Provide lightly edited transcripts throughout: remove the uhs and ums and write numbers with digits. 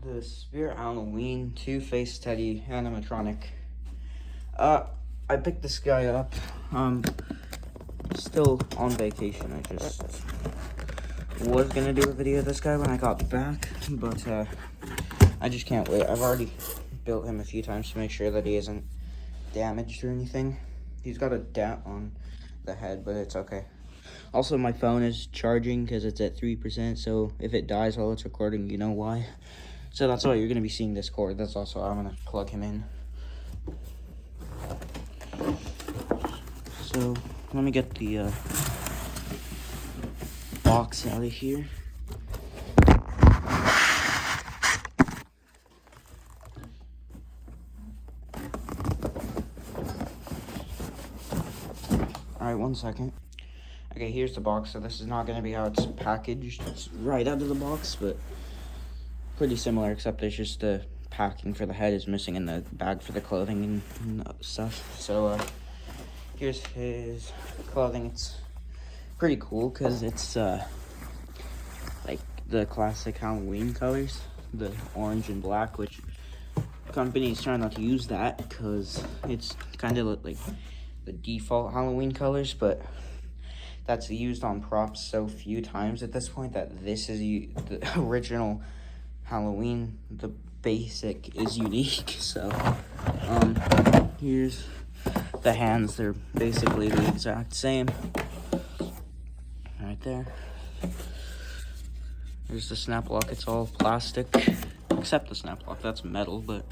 the Spirit Halloween 2-Face Teddy animatronic. I picked this guy up. Still on vacation. I just was gonna do a video of this guy when I got back, but I just can't wait. I've already built him a few times to make sure that he isn't damaged or anything. He's got a dent on the head, but it's okay. Also, my phone is charging because it's at 3%, so if it dies while it's recording, you know why. So that's why you're going to be seeing this cord. That's also how I'm going to plug him in. So, let me get the box out of here. Alright, 1 second. Okay, here's the box. So this is not going to be how it's packaged. It's right out of the box, but pretty similar, except there's just the packing for the head is missing in the bag for the clothing and stuff. So here's his clothing. It's pretty cool because it's like the classic Halloween colors, the orange and black, which companies try not to use that because it's kind of like the default Halloween colors, but that's used on props so few times at this point that this is the original Halloween. The basic is unique. So here's the hands. They're basically the exact same right there. There's the snap lock. It's all plastic except the snap lock, that's metal. But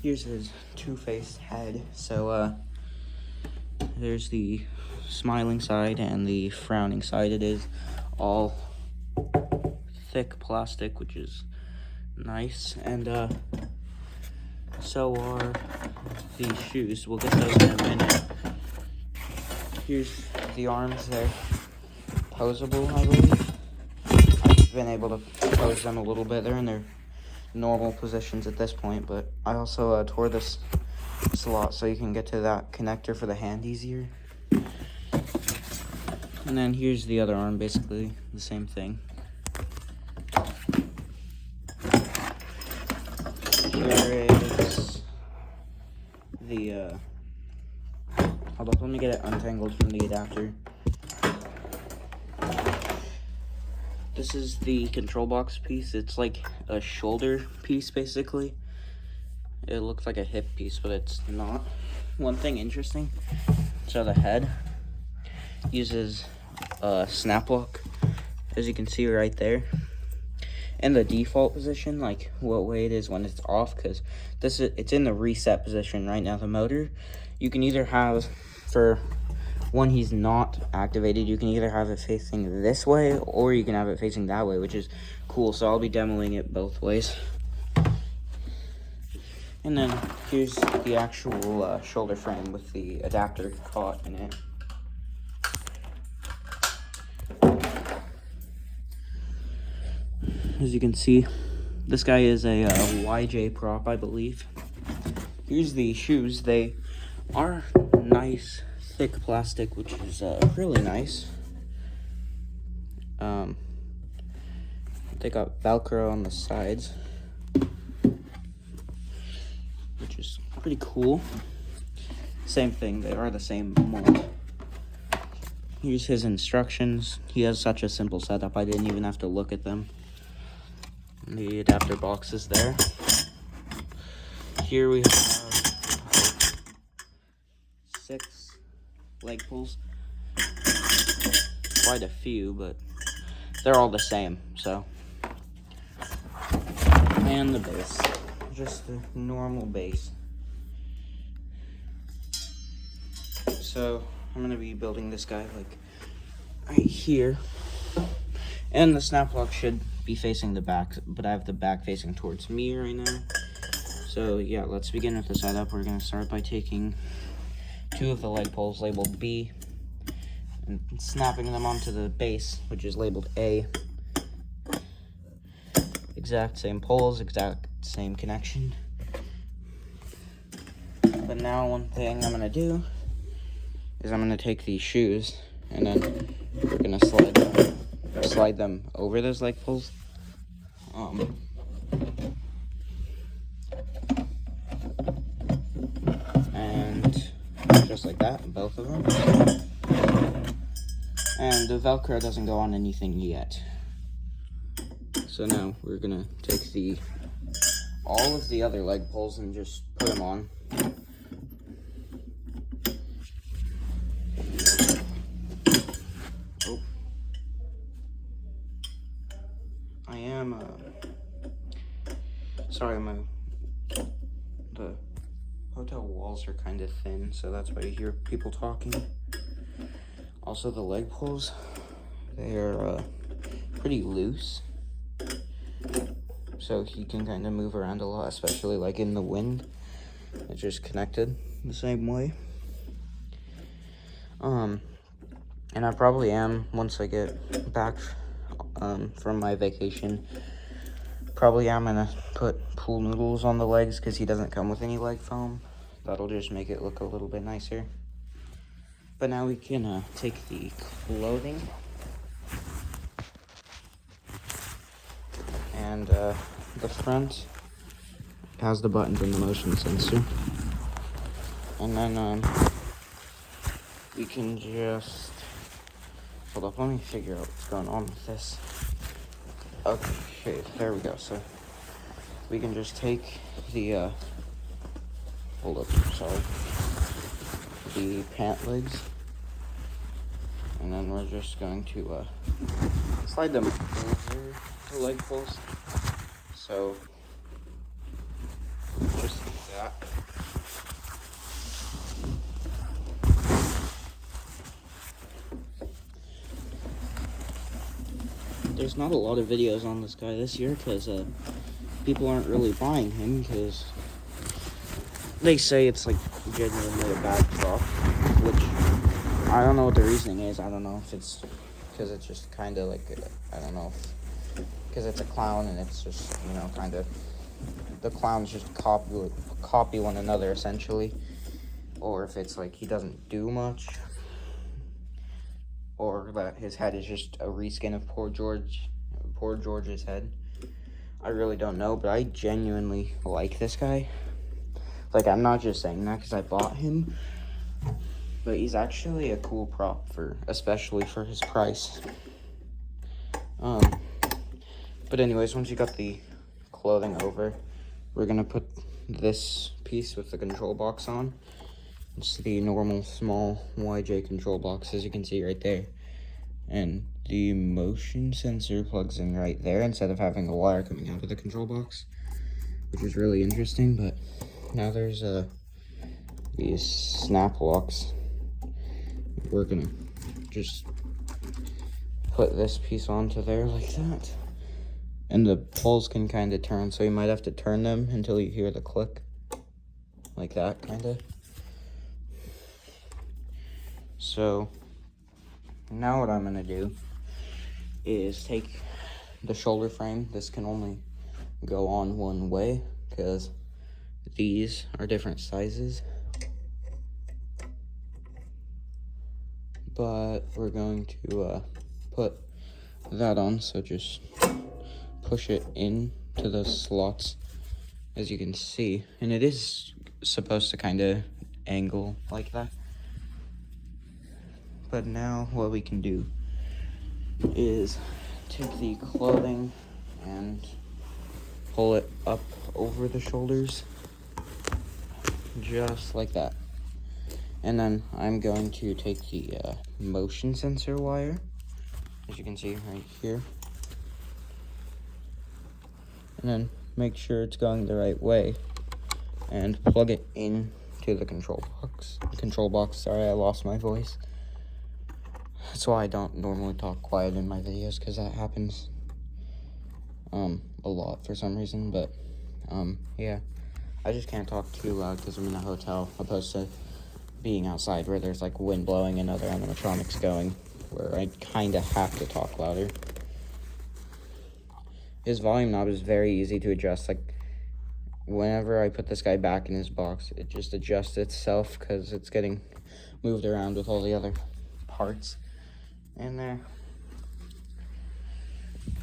here's his two-faced head. So there's the smiling side and the frowning side. It is all thick plastic, which is nice, and so are the shoes. We'll get those in a minute. Here's the arms. They're posable, I believe. I've been able to pose them a little bit. They're in their normal positions at this point, but I also tore this slot so you can get to that connector for the hand easier. And then here's the other arm, basically the same thing. Here is the, hold up, let me get it untangled from the adapter. This is the control box piece. It's like a shoulder piece, basically. It looks like a hip piece, but it's not. One thing interesting, so the head uses a snap lock, as you can see right there, in the default position, like what way it is when it's off, because it's in the reset position right now. The motor, you can either have, for when he's not activated, you can either have it facing this way or you can have it facing that way, which is cool. So I'll be demoing it both ways. And then here's the actual shoulder frame with the adapter caught in it. As you can see, this guy is a YJ prop, I believe. Here's the shoes. They are nice, thick plastic, which is really nice. They got Velcro on the sides, which is pretty cool. Same thing, they are the same mold. Here's his instructions. He has such a simple setup, I didn't even have to look at them. The adapter box is there. Here we have 6 leg pulls. Quite a few, but they're all the same, so. And the base. Just the normal base. So I'm gonna be building this guy like right here. And the snap lock should be facing the back, but I have the back facing towards me right now. So yeah, let's begin with the setup. We're gonna start by taking 2 of the leg poles labeled B and snapping them onto the base, which is labeled A. Exact same poles, exact same connection. But now one thing I'm gonna do is I'm gonna take these shoes and then we're gonna slide them over those leg poles. And just like that, both of them. And the Velcro doesn't go on anything yet. So now we're gonna take all of the other leg poles and just put them on. Oh. I am, sorry, the hotel walls are kind of thin, so that's why you hear people talking. Also, the leg poles, they're pretty loose, so he can kind of move around a lot, especially like in the wind. It's just connected the same way. And I probably am, once I get back from my vacation, probably am gonna put pool noodles on the legs because he doesn't come with any leg foam. That'll just make it look a little bit nicer. But now we can take the clothing and the front has the buttons and the motion sensor. And then we can just, hold up, let me figure out what's going on with this. Okay, there we go. So we can just take the, hold up, sorry, the pant legs, and then we're just going to slide them over the leg poles. So just like that. There's not a lot of videos on this guy this year because people aren't really buying him because they say it's like genuinely a bad prop, which I don't know what the reasoning is. I don't know if it's because it's just kind of like, I don't know, because it's a clown and it's just, you know, kind of, the clowns just copy one another essentially, or if it's like he doesn't do much, or that his head is just a reskin of poor George's head. I really don't know, but I genuinely like this guy. Like, I'm not just saying that because I bought him, but he's actually a cool prop especially for his price. But anyways, once you got the clothing over, we're gonna put this piece with the control box on. It's the normal small YJ control box, as you can see right there. And the motion sensor plugs in right there instead of having a wire coming out of the control box, which is really interesting. But now there's these snap locks. We're gonna just put this piece onto there like that. And the poles can kind of turn, so you might have to turn them until you hear the click. Like that, kind of. So now what I'm gonna do is take the shoulder frame. This can only go on one way because these are different sizes. But we're going to put that on, so just push it into the slots, as you can see. And it is supposed to kind of angle like that. But now what we can do is take the clothing and pull it up over the shoulders, just like that. And then I'm going to take the motion sensor wire, as you can see right here, and then make sure it's going the right way and plug it into the control box. Sorry, I lost my voice. That's why I don't normally talk quiet in my videos, because that happens a lot for some reason. But yeah, I just can't talk too loud because I'm in a hotel, opposed to being outside where there's like wind blowing and other animatronics going, where I kind of have to talk louder. His volume knob is very easy to adjust. Like, whenever I put this guy back in his box, it just adjusts itself because it's getting moved around with all the other parts in there.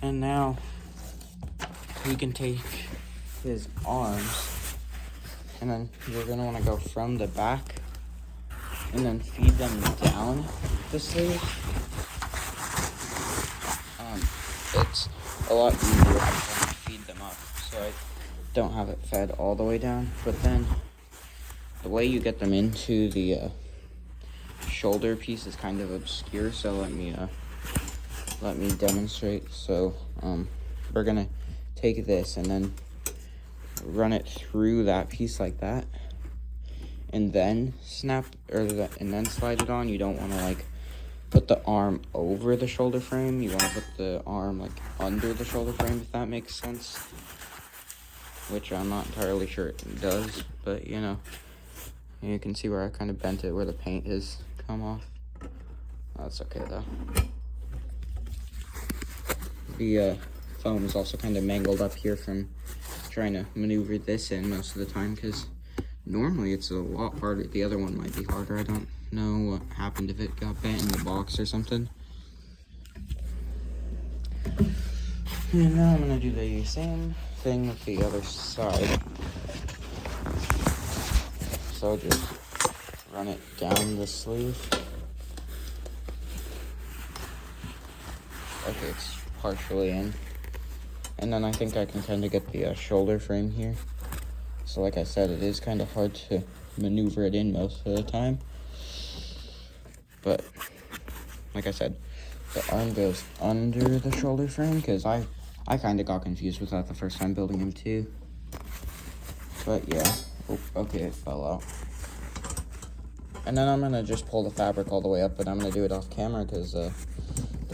And now you can take his arms, and then you're gonna want to go from the back and then feed them down the sleeve. It's a lot easier than trying to feed them up, so I don't have it fed all the way down. But then the way you get them into the shoulder piece is kind of obscure, so let me demonstrate. So we're gonna take this and then run it through that piece like that, and then and then slide it on. You don't want to like put the arm over the shoulder frame. You want to put the arm like under the shoulder frame, if that makes sense, which I'm not entirely sure it does, but you know, you can see where I kind of bent it where the paint has come off. That's okay though. The foam is also kind of mangled up here from trying to maneuver this in most of the time, because normally it's a lot harder. The other one might be harder. I don't know what happened, if it got bent in the box or something. And now I'm going to do the same thing with the other side. So just run it down the sleeve. Okay, it's partially in. And then I think I can kind of get the shoulder frame here. So like I said, it is kind of hard to maneuver it in most of the time. But like I said, the arm goes under the shoulder frame, because I kind of got confused with that the first time building him too. But yeah, oh, okay, it fell out. And then I'm gonna just pull the fabric all the way up, but I'm gonna do it off camera because the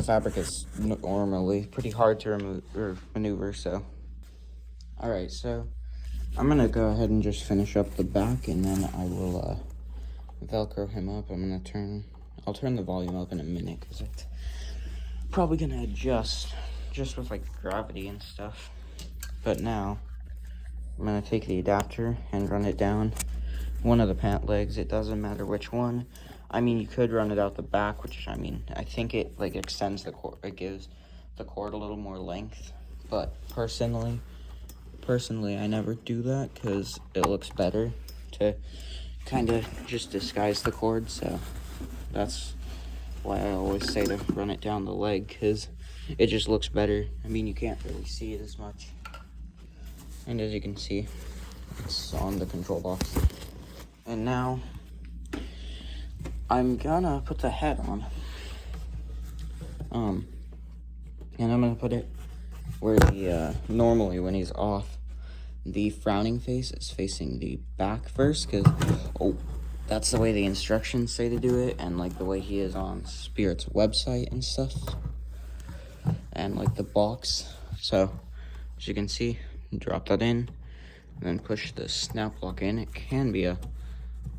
fabric is normally pretty hard to remove or maneuver. So, all right, so I'm gonna go ahead and just finish up the back, and then I will Velcro him up. I'll turn the volume up in a minute because it's probably gonna adjust just with like gravity and stuff. But now I'm gonna take the adapter and run it down one of the pant legs. It doesn't matter which one. I mean, you could run it out the back, which I mean, I think it like extends the cord. It gives the cord a little more length. But personally, I never do that because it looks better to kind of just disguise the cord. So that's why I always say to run it down the leg, because it just looks better. I mean, you can't really see it as much. And as you can see, it's on the control box. And now I'm gonna put the head on. And I'm gonna put it where the normally when he's off, the frowning face is facing the back first, because that's the way the instructions say to do it, and like the way he is on Spirit's website and stuff, and like the box. So as you can see, drop that in and then push the snap lock in. It can be a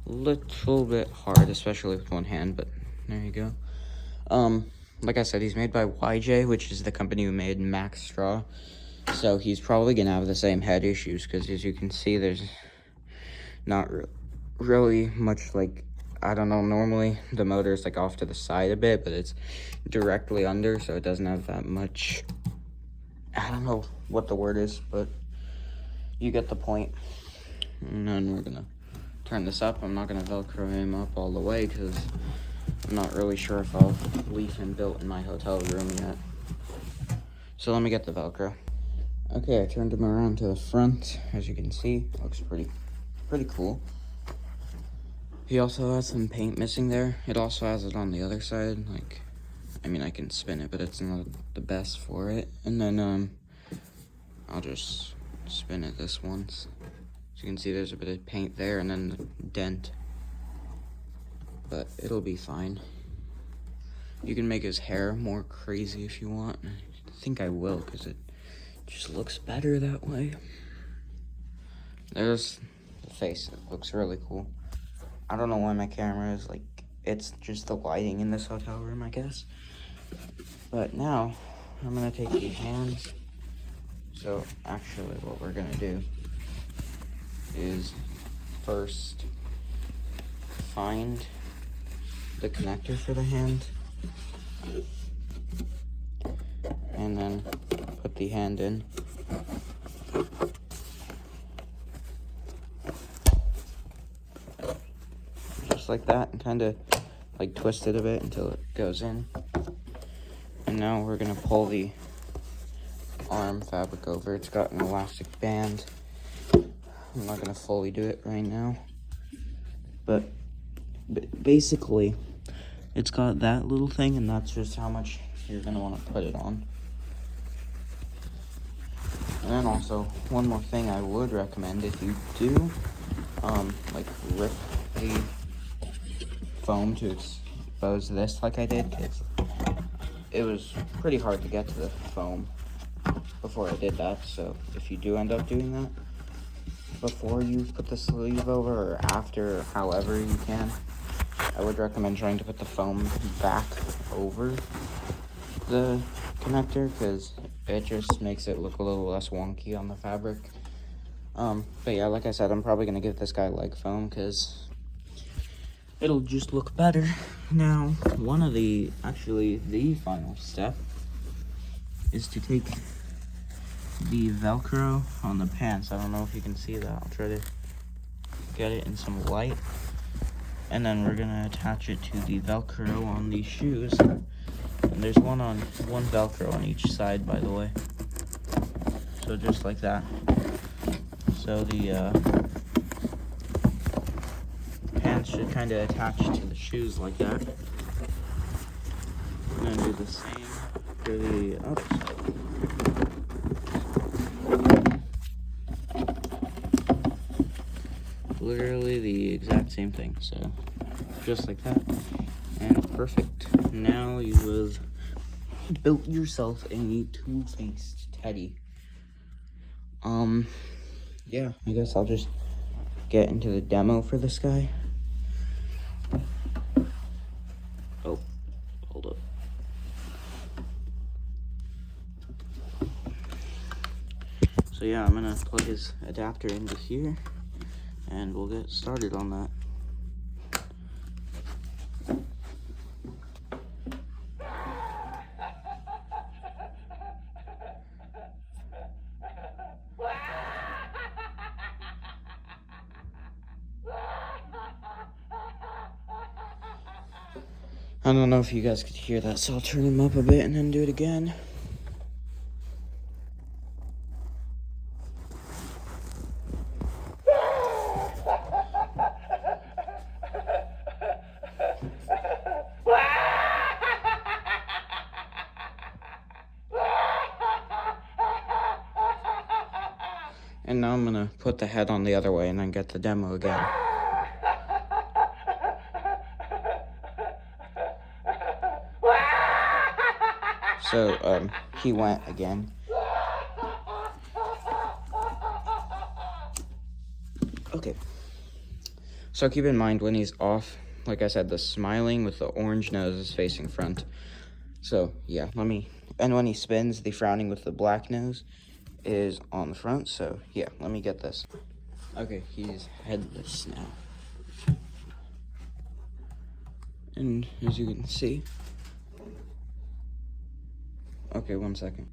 little bit hard, especially with one hand, but there you go. Like I said, he's made by YJ, which is the company who made Max Straw. So he's probably gonna have the same head issues, because as you can see, there's not really much, like, I don't know, normally the motor is like off to the side a bit, but it's directly under, so it doesn't have that much, I don't know what the word is, but you get the point. And then we're gonna turn this up. I'm not gonna Velcro him up all the way because I'm not really sure if I'll leave him built in my hotel room yet. So let me get the Velcro. Okay, I turned him around to the front. As you can see, looks pretty cool. He also has some paint missing there. It also has it on the other side. Like, I mean, I can spin it, but it's not the best for it. And then I'll just spin it this once. As you can see, there's a bit of paint there and then the dent. But it'll be fine. You can make his hair more crazy if you want. I think I will, because it just looks better that way. There's the face. It looks really cool. I don't know why my camera is like, it's just the lighting in this hotel room, I guess. But now, I'm gonna take the hands. So actually what we're gonna do is first find the connector for the hand, and then put the hand in, just like that, and kind of like twist it a bit until it goes in. And now we're gonna pull the arm fabric over. It's got an elastic band. I'm not gonna fully do it right now, but basically it's got that little thing, and that's just how much you're gonna want to put it on. And then also, one more thing I would recommend, if you do like rip the foam to expose this like I did, because it was pretty hard to get to the foam before I did that. So if you do end up doing that before you put the sleeve over, or after, or however you can, I would recommend trying to put the foam back over the connector, because it just makes it look a little less wonky on the fabric. But yeah, like I said, I'm probably gonna give this guy leg foam because it'll just look better. Now, actually the final step is to take the Velcro on the pants. I don't know if you can see that. I'll try to get it in some light. And then we're gonna attach it to the Velcro on the shoes. And there's one Velcro on each side, by the way. So just like that. So the pants should kind of attach to the shoes like that. And then do the same for the outside. Literally the exact same thing. So just like that. And perfect. Now you have built yourself a two-faced teddy. Yeah, I guess I'll just get into the demo for this guy. Oh, hold up. So yeah, I'm gonna plug his adapter into here, and we'll get started on that. I don't know if you guys could hear that, so I'll turn him up a bit and then do it again. And now I'm gonna put the head on the other way and then get the demo again. So, he went again. Okay. So keep in mind when he's off, like I said, the smiling with the orange nose is facing front. So, yeah, and when he spins, the frowning with the black nose is on the front. So, yeah, let me get this. Okay, he's headless now. And as you can see, okay, 1 second.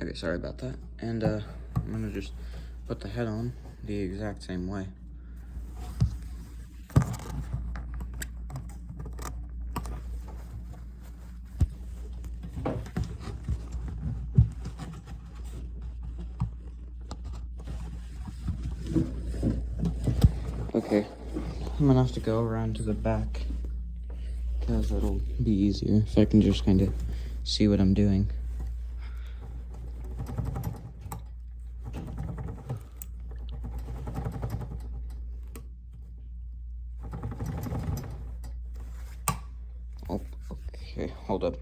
Okay, sorry about that. And I'm gonna just put the head on the exact same way. Okay, I'm gonna have to go around to the back because it'll be easier if I can just kind of see what I'm doing. Oh, okay, hold up.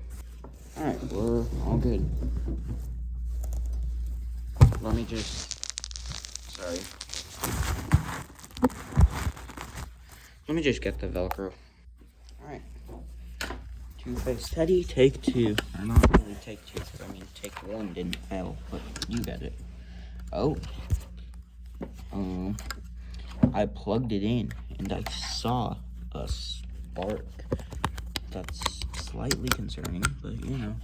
Alright, we're all good. Let me just get the Velcro. Alright. Two-Faced Teddy, take two. Or not really take two, because I mean take one didn't fail, but you get it. Oh. I plugged it in, and I saw a spark. That's slightly concerning, but you know.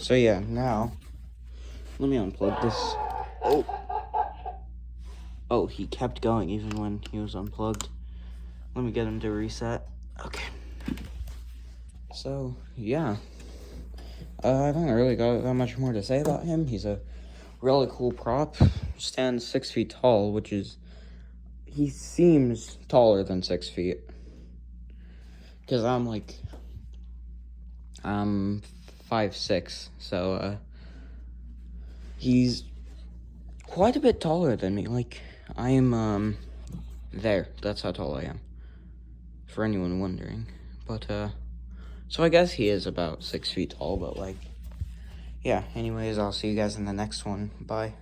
So yeah, now let me unplug this. Oh, he kept going even when he was unplugged. Let me get him to reset. Okay. So yeah, I don't really got that much more to say about him. He's a really cool prop. Stands 6 feet tall, which is, he seems taller than 6 feet. Because I'm 5'6", so he's quite a bit taller than me. Like, I'm there. That's how tall I am. For anyone wondering. But so I guess he is about 6 feet tall, but like, yeah, anyways, I'll see you guys in the next one. Bye.